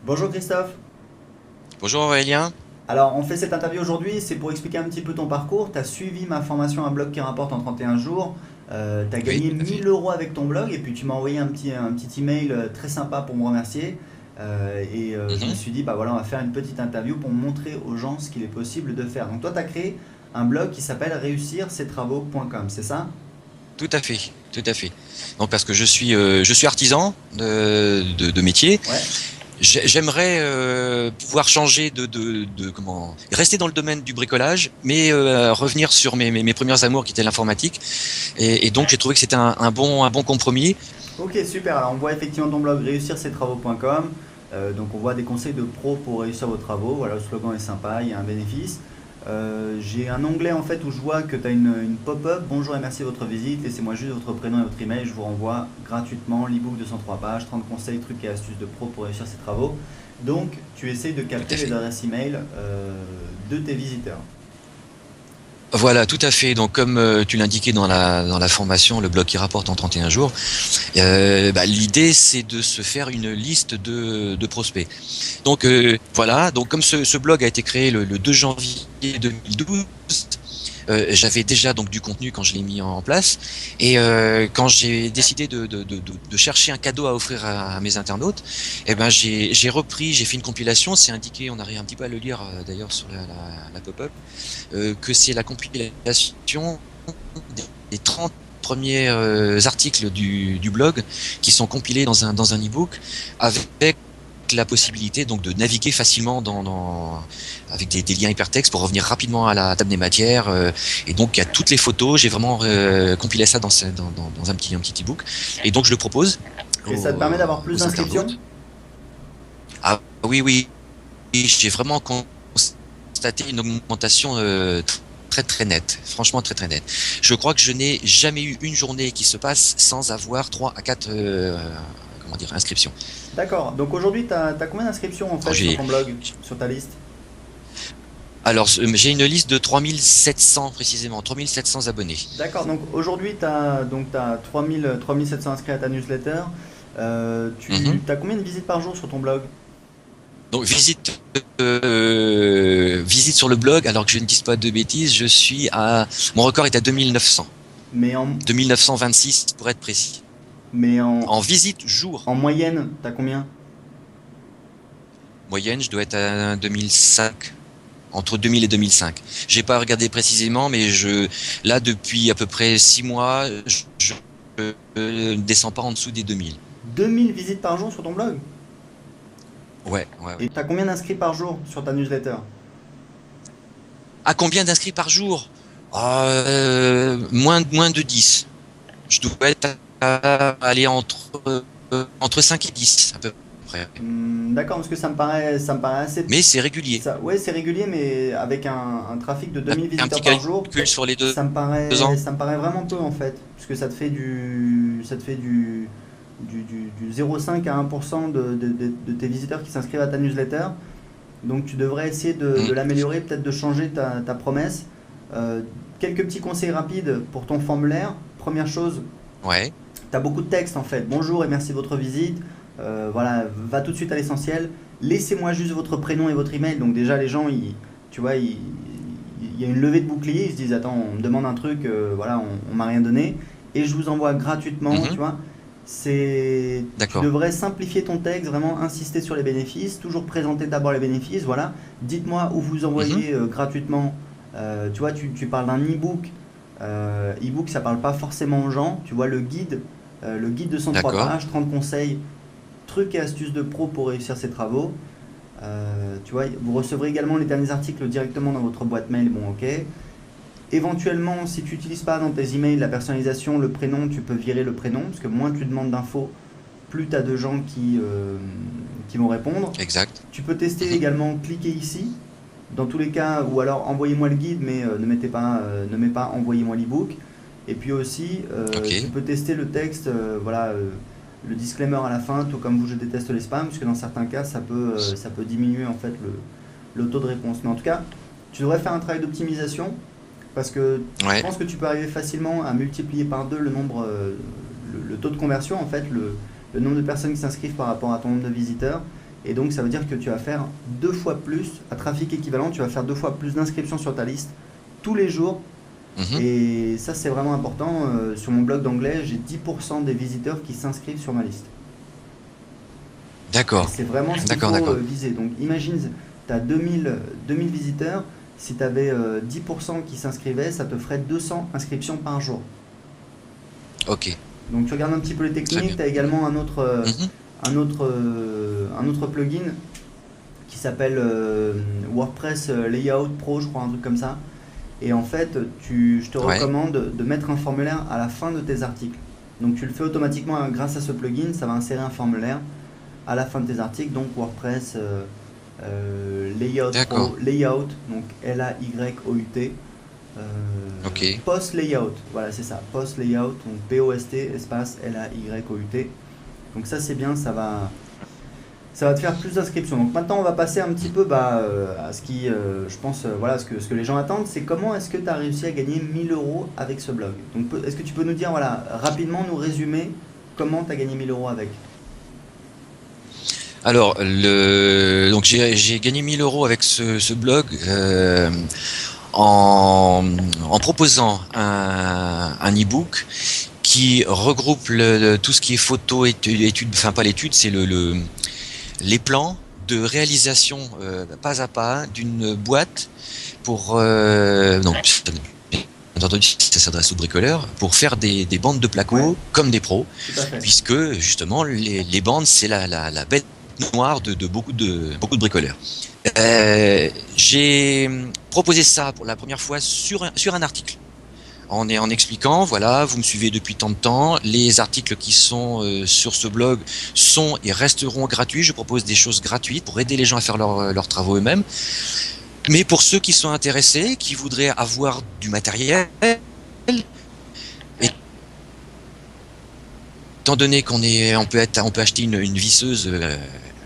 Bonjour Christophe. Bonjour Aurélien. Alors, on fait cette interview aujourd'hui, c'est pour expliquer un petit peu ton parcours. Tu as suivi ma formation Un blog qui rapporte en 31 jours. Tu as Oui, gagné tout à 1000 fait. euros avec ton blog et puis tu m'as envoyé un petit email très sympa pour me remercier. Je me Mhm. suis dit, bah voilà, on va faire une petite interview pour montrer aux gens ce qu'il est possible de faire. Donc, toi, tu as créé un blog qui s'appelle réussircestravoux.com, c'est ça? Tout à fait, tout à fait. Donc parce que je suis artisan de métier. Ouais. J'aimerais pouvoir changer comment rester dans le domaine du bricolage, mais revenir sur mes premiers amours qui étaient l'informatique. Et donc j'ai trouvé que c'était un bon compromis. Ok, super. Alors, on voit effectivement ton blog réussircestravoux.com. Donc, on voit des conseils de pro pour réussir vos travaux. Voilà, le slogan est sympa, il y a un bénéfice. J'ai un onglet en fait où je vois que tu as une pop-up. Bonjour et merci de votre visite. Laissez-moi juste votre prénom et votre email. Je vous renvoie gratuitement l'ebook de 103 pages, 30 conseils, trucs et astuces de pro pour réussir ses travaux. Donc, tu essayes de Tout à capter les fait. adresses email de tes visiteurs. Voilà, tout à fait. Donc, comme tu l'indiquais dans la formation, le blog qui rapporte en 31 jours, l'idée c'est de se faire une liste de prospects. Donc voilà, donc comme ce blog a été créé le 2 janvier 2012, j'avais déjà donc du contenu quand je l'ai mis en place. Et quand j'ai décidé de chercher un cadeau à offrir à mes internautes, eh ben j'ai fait une compilation. C'est indiqué, on arrive un petit peu à le lire d'ailleurs sur la pop-up, que c'est la compilation des 30 premiers articles du blog qui sont compilés dans un e-book avec la possibilité donc de naviguer facilement avec des liens hypertextes pour revenir rapidement à la table des matières, et donc il y a toutes les photos. J'ai vraiment compilé ça dans un petit e-book, et donc je le propose Et ça te permet d'avoir plus aux d'inscriptions? internautes. Ah oui, oui, j'ai vraiment constaté une augmentation très nette, franchement très nette. Je crois que je n'ai jamais eu une journée qui se passe sans avoir 3 à 4 comment dire, inscriptions. D'accord. Donc aujourd'hui, tu as combien d'inscriptions en Alors, fait sur ton blog, sur ta liste? j'ai une liste de 3700 précisément, 3700 abonnés. D'accord, donc aujourd'hui, tu as, donc t'as 3700 inscrits à ta newsletter. Mhm. Tu as combien de visites par jour sur ton blog? Donc visite sur le blog, alors que je ne dise pas de bêtises, mon record est à 2900. Mais en, 2926 pour être précis. mais en, En visite jour, en moyenne, tu as combien? moyenne, je dois être à 2005. Entre 2000 et 2005. J'ai pas regardé précisément, mais là, depuis à peu près 6 mois, je ne descends pas en dessous des 2000. 2000 visites par jour sur ton blog? Ouais, ouais, Et ouais. tu as combien d'inscrits par jour sur ta newsletter? À combien d'inscrits par jour? Moins de 10. Je dois être à aller entre 5 et 10 à peu près. D'accord, parce que ça me paraît assez. Mais c'est régulier. Ouais, c'est régulier, mais avec un trafic de 2000 Un petit visiteurs par jour, calcul sur les ça me deux paraît, ans. ça me paraît vraiment peu en fait. Puisque ça te fait du 0,5 à 1% de tes visiteurs qui s'inscrivent à ta newsletter. Donc tu devrais essayer de Mm. l'améliorer, peut-être de changer ta promesse. Euh, Quelques petits conseils rapides pour ton formulaire. Première chose, Ouais. tu as beaucoup de texte en fait. Bonjour et merci de votre visite. Voilà, va tout de suite à l'essentiel. Laissez-moi juste votre prénom et votre email. Donc déjà les gens, tu vois, il y a une levée de bouclier. Ils se disent attends, on me demande un truc, voilà, on m'a rien donné et je vous envoie gratuitement. Tu Mhm. vois, tu D'accord. devrais simplifier ton texte, vraiment insister sur les bénéfices, toujours présenter d'abord les bénéfices. Voilà, dites-moi où vous Mhm. envoyez gratuitement. Tu vois, tu parles d'un e-book. E-book, ça parle pas forcément aux gens. Tu vois, le guide de 103 D'accord. pages, 30 conseils, trucs et astuces de pro pour réussir ses travaux. Tu vois, vous recevrez également les derniers articles directement dans votre boîte mail. Bon, ok. Éventuellement, si tu n'utilises pas dans tes emails la personnalisation, le prénom, tu peux virer le prénom, parce que moins tu demandes d'infos, plus tu as de gens qui vont répondre. Exact. Tu peux tester Mhm. également cliquer ici, dans tous les cas, ou alors envoyez-moi le guide, mais ne mets pas envoyez-moi l'ebook. Et puis aussi, tu Ok. peux tester le texte, voilà, le disclaimer à la fin, tout comme vous, je déteste les spams, parce que dans certains cas, ça peut diminuer en fait le taux de réponse. Mais en tout cas, tu devrais faire un travail d'optimisation, parce que je Ouais. pense que tu peux arriver facilement à multiplier par deux le nombre, le taux de conversion, en fait, le nombre de personnes qui s'inscrivent par rapport à ton nombre de visiteurs. Et donc ça veut dire que tu vas faire 2 fois plus, à trafic équivalent, tu vas faire 2 fois plus d'inscriptions sur ta liste tous les jours. Mhm. Et ça c'est vraiment important. Sur mon blog d'anglais, j'ai 10% des visiteurs qui s'inscrivent sur ma liste. Et D'accord, c'est vraiment ce qu'il d'accord, faut d'accord. viser. Donc imagine, tu as 2000 visiteurs, si tu avais 10% qui s'inscrivaient, ça te ferait 200 inscriptions par jour. Ok, Donc tu regardes un petit peu les très techniques, bien. tu as également Mhm. un autre plugin qui s'appelle WordPress Layout Pro, je crois, un truc comme ça. Et en fait, je te Ouais, recommande de mettre un formulaire à la fin de tes articles. Donc tu le fais automatiquement grâce à ce plugin, ça va insérer un formulaire à la fin de tes articles, donc WordPress Layout d'accord. Pro, Layout, donc Layout, Ok. Post Layout, voilà c'est ça, Post Layout, donc POST espace Layout. Donc ça c'est bien, ça va te faire plus d'inscriptions. Donc maintenant on va passer un petit peu à ce qui, je pense, voilà, ce que les gens attendent, c'est comment est-ce que tu as réussi à gagner 1000 € avec ce blog. Donc est-ce que tu peux nous dire, voilà, rapidement nous résumer comment tu as gagné 1000 € avec. Alors, donc j'ai gagné 1000 € avec ce blog en proposant un e-book qui regroupe tout ce qui est photo, études, enfin pas l'étude, c'est les plans de réalisation pas à pas d'une boîte pour donc bien entendu ça s'adresse aux bricoleurs pour faire des bandes de Ouais, placo comme des pros, tout à fait. puisque justement les bandes c'est la bête noire de beaucoup de bricoleurs. J'ai proposé ça pour la première fois sur un article. En expliquant, voilà, vous me suivez depuis tant de temps, les articles qui sont sur ce blog sont et resteront gratuits. Je propose des choses gratuites pour aider les gens à faire leurs travaux eux-mêmes. Mais pour ceux qui sont intéressés, qui voudraient avoir du matériel, étant donné on peut acheter une visseuse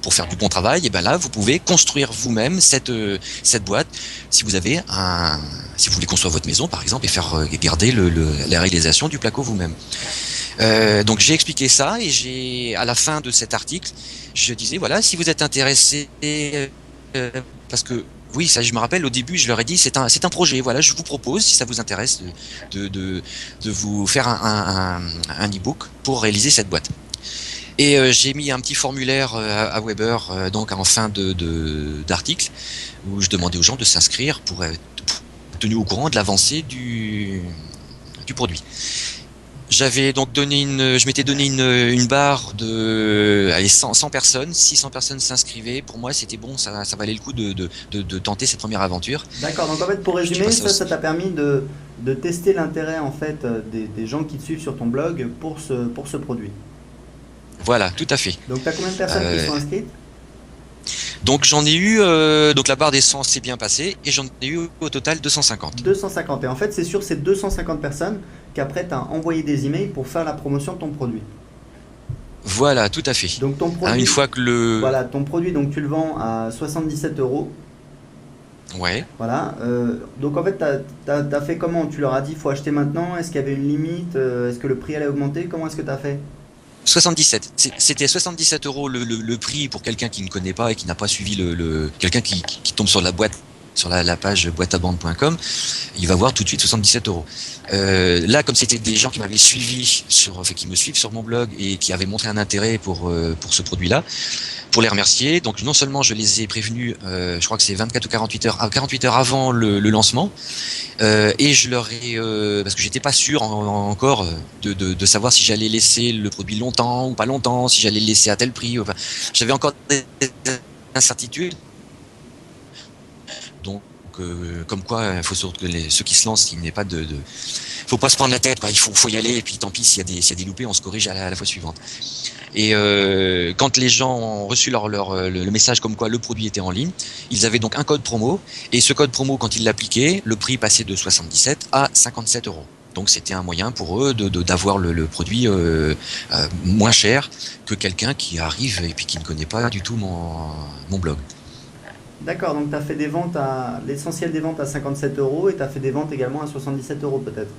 pour faire du bon travail, et ben là, vous pouvez construire vous-même cette boîte. Si si vous voulez construire votre maison, par exemple, et garder la réalisation du placo vous-même. Donc j'ai expliqué ça et à la fin de cet article, je disais voilà, si vous êtes intéressé, parce que oui, ça je me rappelle au début, je leur ai dit c'est un projet. Voilà, je vous propose si ça vous intéresse de vous faire un e-book pour réaliser cette boîte. Et j'ai mis un petit formulaire à Weber donc en fin d'article où je demandais aux gens de s'inscrire pour être tenus au courant de l'avancée du produit. Je m'étais donné une barre de 100 personnes, 600 personnes s'inscrivaient. Pour moi, c'était bon, ça valait le coup de tenter cette première aventure. D'accord, donc en fait pour Je suis résumer, passé ça t'a permis de tester l'intérêt en fait des gens qui te suivent sur ton blog pour ce produit. Voilà, tout à fait. Donc tu as combien de personnes qui Euh, sont inscrites? donc j'en ai eu, donc la barre des 100 s'est bien passée et j'en ai eu au total 250. 250. Et en fait c'est sur ces 250 personnes qu'après tu as envoyé des emails pour faire la promotion de ton produit. Voilà, tout à fait. Donc ton Hein, une produit, fois que voilà, ton produit donc tu le vends à 77 €. ouais, Voilà. Donc en fait tu as fait comment? Tu leur as dit il faut acheter maintenant? Est-ce qu'il y avait une limite? Est-ce que le prix allait augmenter? Comment est-ce que tu as fait? 77. C'était 77 € le prix pour quelqu'un qui ne connaît pas et qui n'a pas suivi quelqu'un qui tombe sur la boîte, sur la page boîteabande.com, il va voir tout de suite 77 €. Là, comme c'était des gens qui m'avaient suivi qui me suivent sur mon blog et qui avaient montré un intérêt pour ce produit-là, pour les remercier. Donc non seulement je les ai prévenus, je crois que c'est 24 ou 48 heures avant le lancement, et je leur ai, parce que j'étais pas sûr encore de savoir si j'allais laisser le produit longtemps ou pas longtemps, si j'allais le laisser à tel prix. Enfin, j'avais encore des incertitudes. Donc, comme quoi, il faut surtout que ceux qui se lancent, il n'est pas faut pas se prendre la tête, quoi. Faut y aller, et puis tant pis, s'il y a des loupés, on se corrige à la fois suivante. Et quand les gens ont reçu le message comme quoi le produit était en ligne, ils avaient donc un code promo, et ce code promo, quand ils l'appliquaient, le prix passait de 77 à 57 €. Donc c'était un moyen pour eux d'avoir le produit moins cher que quelqu'un qui arrive et puis qui ne connaît pas du tout mon blog. D'accord, donc tu as fait l'essentiel des ventes à 57 € et tu as fait des ventes également à 77 € peut-être.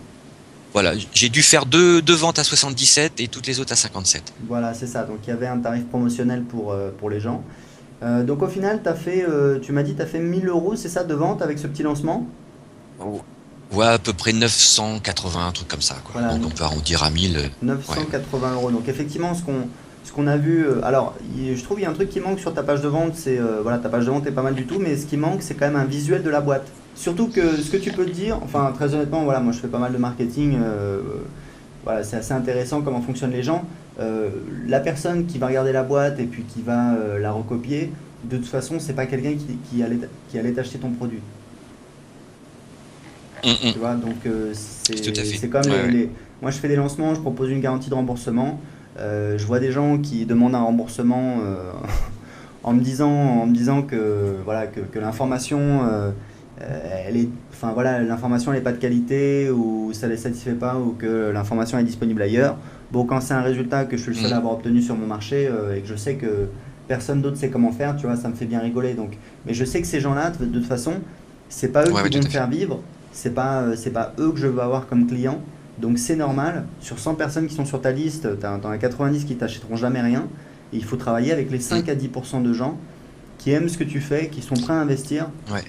Voilà, j'ai dû faire deux ventes à 77 et toutes les autres à 57. Voilà, c'est ça. Donc il y avait un tarif promotionnel pour les gens. Donc au final, tu m'as dit, tu as fait 1 000 euros, c'est ça, de vente avec ce petit lancement? Oh. Ouais, à peu près 980, un truc comme ça, quoi. Voilà, Donc on peut arrondir à 1000. Ouais. 980 euros. Donc effectivement, ce qu'on a vu, alors je trouve qu'il y a un truc qui manque sur ta page de vente, c'est voilà, ta page de vente est pas mal du tout, mais ce qui manque, c'est quand même un visuel de la boîte. Surtout que ce que tu peux te dire, enfin très honnêtement, voilà, moi je fais pas mal de marketing, voilà, c'est assez intéressant comment fonctionnent les gens. La personne qui va regarder la boîte et puis qui va la recopier, de toute façon, c'est pas quelqu'un qui allait t'acheter ton produit. Mm, Tu vois, donc tout à fait. c'est comme Ouais, ouais. moi je fais des lancements, je propose une garantie de remboursement. Je vois des gens qui demandent un remboursement en me disant que voilà que l'information elle est, enfin voilà, l'information n'est pas de qualité ou ça les satisfait pas ou que l'information est disponible ailleurs. Bon, quand c'est un résultat que je suis le seul à Mm. avoir obtenu sur mon marché et que je sais que personne d'autre sait comment faire, tu vois, ça me fait bien rigoler. Donc, mais je sais que ces gens-là, de toute façon, c'est pas eux Ouais, qui ouais, vont tout me à fait. faire vivre, c'est pas eux que je veux avoir comme client. Donc c'est normal, sur 100 personnes qui sont sur ta liste, t'en as 90 qui t'achèteront jamais rien. Et il faut travailler avec les Mm. 5 à 10% de gens qui aiment ce que tu fais, qui sont prêts à investir Ouais.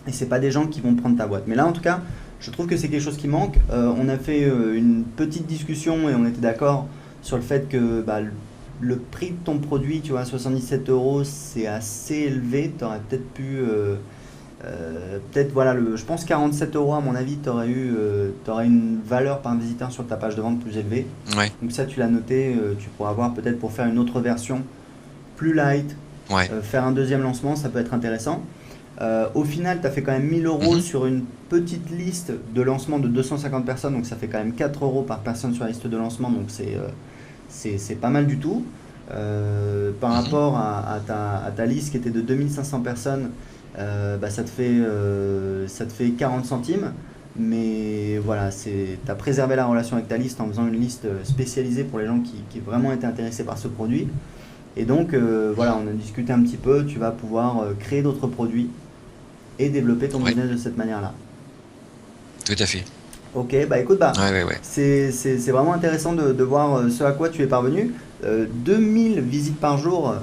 et c'est pas des gens qui vont prendre ta boîte. Mais là, en tout cas, je trouve que c'est quelque chose qui manque. On a fait une petite discussion et on était d'accord sur le fait que bah, le prix de ton produit, tu vois, 77 euros, c'est assez élevé. Tu aurais peut-être pu. Peut-être, voilà, je pense 47 euros, à mon avis, t'aurais une valeur par visiteur sur ta page de vente plus élevée. Ouais. Donc, ça, tu l'as noté. Tu pourras avoir peut-être pour faire une autre version plus light, Ouais. faire un deuxième lancement, ça peut être intéressant. Au final, tu as fait quand même 1 000 euros Mhm. sur une petite liste de lancement de 250 personnes, donc ça fait quand même 4 euros par personne sur la liste de lancement, donc c'est pas mal du tout. Par Mhm. rapport à ta liste qui était de 2500 personnes, bah, ça te fait 40 centimes. Mais voilà, tu as préservé la relation avec ta liste en faisant une liste spécialisée pour les gens qui vraiment étaient intéressés par ce produit. Et donc, voilà, on a discuté un petit peu, tu vas pouvoir créer d'autres produits et développer ton Ouais. business de cette manière-là. Tout à fait. Ok, bah écoute, bah, Ouais, ouais, ouais. c'est vraiment intéressant de voir ce à quoi tu es parvenu. 2000 visites par jour,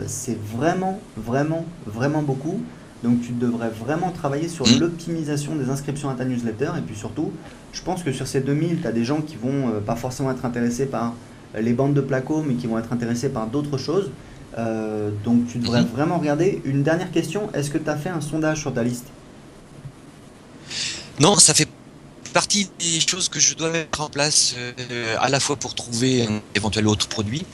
c'est vraiment, vraiment, vraiment beaucoup. Donc tu devrais vraiment travailler sur Mm. l'optimisation des inscriptions à ta newsletter. Et puis surtout, je pense que sur ces 2000, tu as des gens qui vont pas forcément être intéressés par les bandes de placo, mais qui vont être intéressés par d'autres choses. Donc tu devrais Mhm. vraiment regarder. Une dernière question, est-ce que tu as fait un sondage sur ta liste? Non, ça fait partie des choses que je dois mettre en place à la fois pour trouver un éventuel autre produit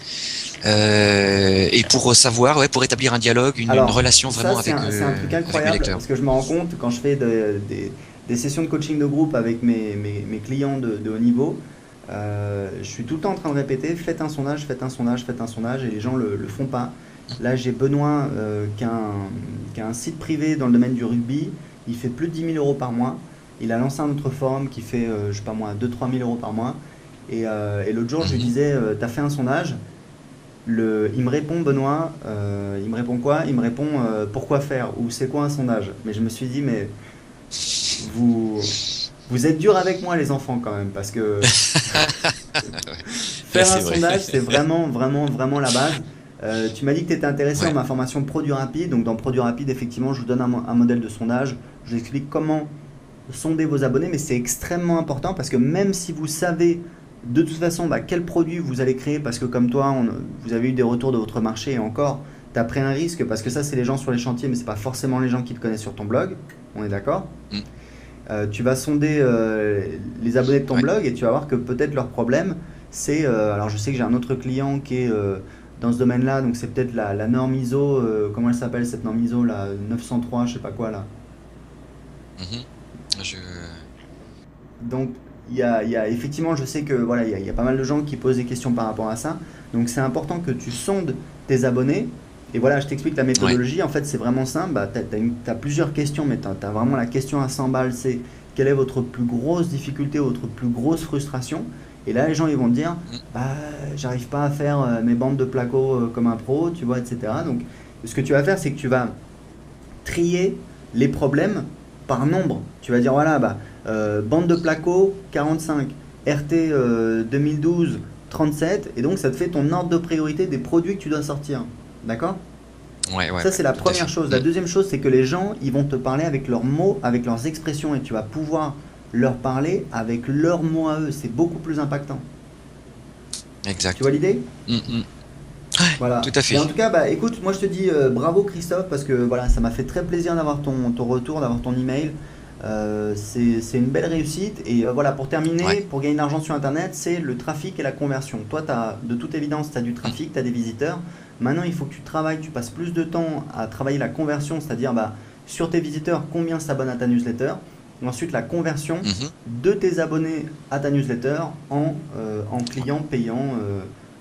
et pour savoir, ouais, pour établir un dialogue, une Alors, relation ça, vraiment c'est un truc avec mes incroyable lecteurs. parce que je me rends compte quand je fais des sessions de coaching de groupe avec mes clients de haut niveau, je suis tout le temps en train de répéter, faites un sondage, faites un sondage, faites un sondage, et les gens le font pas. Là, j'ai Benoît qui a un site privé dans le domaine du rugby, il fait plus de 10 000 euros par mois. Il a lancé un autre forum qui fait, je sais pas moi, 2 3 000 euros par mois. Et l'autre jour, je lui Mhm. disais, t'as fait un sondage? Il me répond, Benoît, il me répond quoi? Il me répond pourquoi faire ou c'est quoi un sondage? Mais je me suis dit, mais vous, vous êtes dur avec moi, les enfants, quand même, parce que Ouais, faire un c'est vrai. sondage, c'est vraiment, vraiment, vraiment la base. Tu m'as dit que tu étais intéressé en Ouais. ma formation Produit Rapide. Donc, dans Produit Rapide, effectivement, je vous donne un modèle de sondage. Je vous explique comment sonder vos abonnés, mais c'est extrêmement important parce que même si vous savez de toute façon bah, quel produit vous allez créer, parce que comme toi, vous avez eu des retours de votre marché et encore, tu as pris un risque parce que ça, c'est les gens sur les chantiers, mais c'est pas forcément les gens qui te connaissent sur ton blog. On est d'accord? Mm. Tu vas sonder les abonnés de ton Ouais. blog et tu vas voir que peut-être leur problème, c'est. Alors, je sais que j'ai un autre client qui est dans ce domaine-là, donc c'est peut-être la norme ISO. Comment elle s'appelle cette norme ISO là? 903, je sais pas quoi là. Mhm. Je... Donc, effectivement, je sais que voilà, il y a pas mal de gens qui posent des questions par rapport à ça. Donc, c'est important que tu sondes tes abonnés. Et voilà, je t'explique la Ouais. méthodologie. En fait, c'est vraiment simple. Bah, tu as plusieurs questions, mais tu as vraiment la question à 100 balles. C'est quelle est votre plus grosse difficulté, votre plus grosse frustration? Et là, les gens, ils vont te dire, Mm. bah, j'arrive pas à faire mes bandes de placo comme un pro, tu vois, etc. Donc, ce que tu vas faire, c'est que tu vas trier les problèmes par nombre. Tu vas dire voilà, bah, bande de placo 45, RT 2012 37, et donc ça te fait ton ordre de priorité des produits que tu dois sortir. D'accord? Ouais, ouais, Ça, ouais, c'est la tout à première fait. chose. La deuxième chose, c'est que les gens, ils vont te parler avec leurs mots, avec leurs expressions, et tu vas pouvoir leur parler avec leurs mots à eux. C'est beaucoup plus impactant. Tu vois Exact. l'idée? Mm, mm. Ouais, tout Voilà. à Mais en fait. tout cas, bah, écoute, moi je te dis bravo Christophe parce que voilà, ça m'a fait très plaisir d'avoir ton retour, d'avoir ton email. C'est une belle réussite. Et voilà, pour Ouais. terminer, pour gagner de l'argent sur Internet, c'est le trafic et la conversion. Toi, de toute évidence, tu as du Mm. trafic, tu as des visiteurs. Maintenant, il faut que tu travailles, tu passes plus de temps à travailler la conversion, c'est-à-dire bah, sur tes visiteurs, combien s'abonnent à ta newsletter. Et ensuite, la conversion Mhm. de tes abonnés à ta newsletter en clients payants,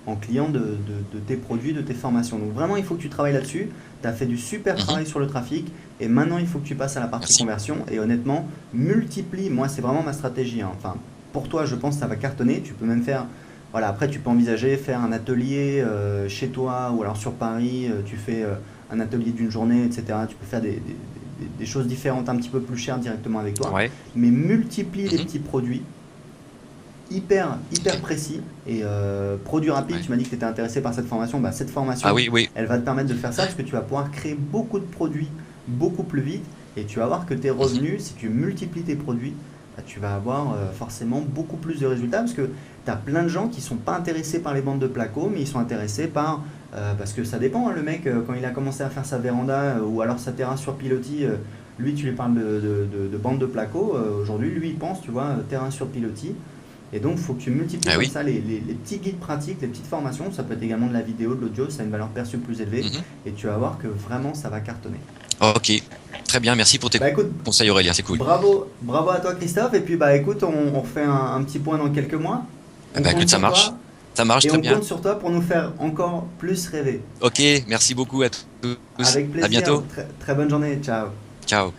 en clients de tes produits, de tes formations. Donc vraiment, il faut que tu travailles là-dessus. Tu as fait du super Mhm. travail sur le trafic et maintenant, il faut que tu passes à la partie Merci. conversion. Et honnêtement, multiplie, moi, c'est vraiment ma stratégie, hein. Enfin, pour toi, je pense que ça va cartonner. Tu peux même faire, voilà, après, tu peux envisager faire un atelier chez toi ou alors sur Paris, tu fais un atelier d'une journée, etc. Tu peux faire des choses différentes, un petit peu plus chères directement avec toi, Ouais. mais multiplie les Mhm. petits produits hyper Ok. précis et produit rapide. Ouais. Tu m'as dit que tu étais intéressé par cette formation. Bah, cette Ah formation, oui, oui. elle va te permettre de faire ça parce que tu vas pouvoir créer beaucoup de produits beaucoup plus vite et tu vas voir que tes Mhm. revenus, si tu multiplies tes produits, bah, tu vas avoir forcément beaucoup plus de résultats parce que tu as plein de gens qui ne sont pas intéressés par les bandes de placo, mais ils sont intéressés par parce que ça dépend, hein, le mec, quand il a commencé à faire sa véranda ou alors sa terrasse sur pilotis, lui, tu lui parles de bande de placo. Aujourd'hui, lui, il pense, tu vois, terrain sur pilotis. Et donc, il faut que tu multiplies Ah comme oui. ça les petits guides pratiques, les petites formations. Ça peut être également de la vidéo, de l'audio, ça a une valeur perçue plus élevée. Mhm. Et tu vas voir que vraiment, ça va cartonner. Ok. Très bien. Merci pour tes Bah écoute, conseils, Aurélien. C'est cool. bravo à toi Christophe. Et puis, bah écoute, on refait un petit point dans quelques mois. Eh On ben, compte écoute, ça sur marche. toi. Ça marche Et très on bien. compte sur toi pour nous faire encore plus rêver. Ok. Merci beaucoup à tous. Avec À plaisir. bientôt. Très bonne journée. Ciao. Ciao.